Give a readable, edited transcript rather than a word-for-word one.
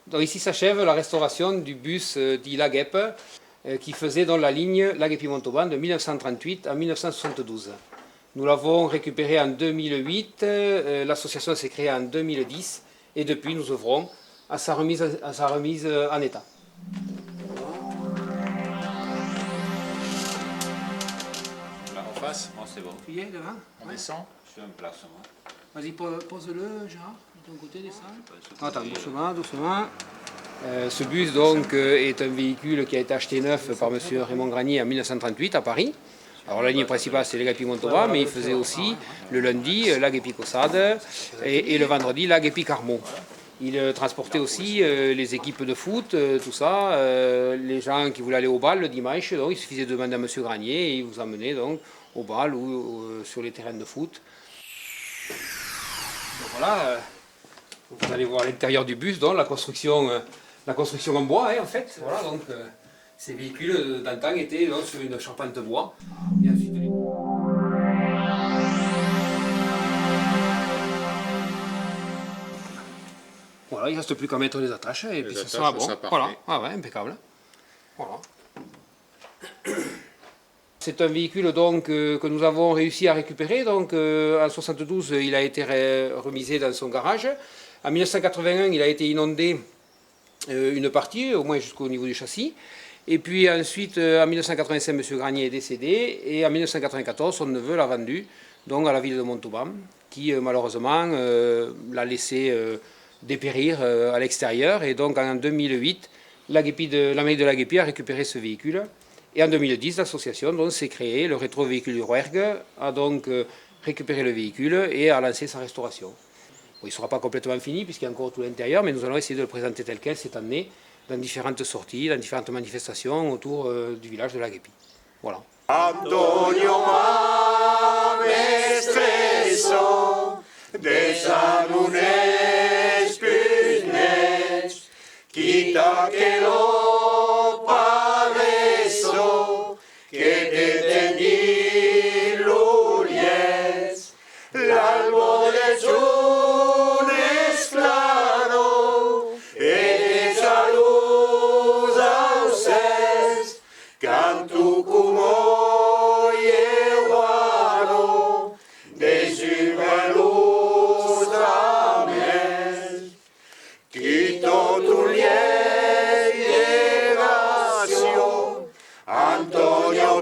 Donc ici s'achève la restauration du bus dit Laguep qui faisait dans la ligne Laguepi-Montauban de 1938 à 1972. Nous l'avons récupéré en 2008, l'association s'est créée en 2010 et depuis nous œuvrons à sa remise en état. Là en face, moi c'est bon. Tu y es devant? On descend? Je suis en place moi. Vas-y, pose-le, Gérard, de ton côté, descend. Attends, doucement, doucement. Ce bus donc est un véhicule qui a été acheté neuf par M. Raymond Granier en 1938 à Paris. Alors la ligne principale c'est Laguepi-Montauban, mais il faisait aussi le lundi Laguepi-Caussade et le vendredi Laguepi-Carmaux. Il transportait aussi les équipes de foot, tout ça, les gens qui voulaient aller au bal le dimanche, donc il suffisait de demander à M. Granier et il vous emmenait donc au bal ou sur les terrains de foot. Donc voilà, vous allez voir l'intérieur du bus, donc la construction en bois en fait. Voilà, donc ces véhicules d'antan étaient donc, sur une charpente bois. Et ensuite, voilà, il ne reste plus qu'à mettre les attaches et puis ça sera bon. Voilà, ah ouais, impeccable. Voilà. C'est un véhicule donc, que nous avons réussi à récupérer. Donc, en 1972, il a été remisé dans son garage. En 1981, il a été inondé une partie, au moins jusqu'au niveau du châssis. Et puis ensuite, en 1985, M. Granier est décédé. Et en 1994, son neveu l'a vendu donc, à la ville de Montauban, qui malheureusement l'a laissé dépérir à l'extérieur. Et donc en 2008, la mairie de Laguepi a récupéré ce véhicule. Et en 2010, l'association s'est créée, le rétro-véhicule du Rouergue a donc récupéré le véhicule et a lancé sa restauration. Bon, il ne sera pas complètement fini puisqu'il y a encore tout l'intérieur, mais nous allons essayer de le présenter tel quel cette année dans différentes sorties, dans différentes manifestations autour du village de Laguepi. Voilà. Antonio Mamestreso, desanunes punets, quita que lo pareso, que te tení lulies, l'albo de lunes claro, et de salud auses, cantu como yeguano, de luz ames, quito tu llegación, Antonio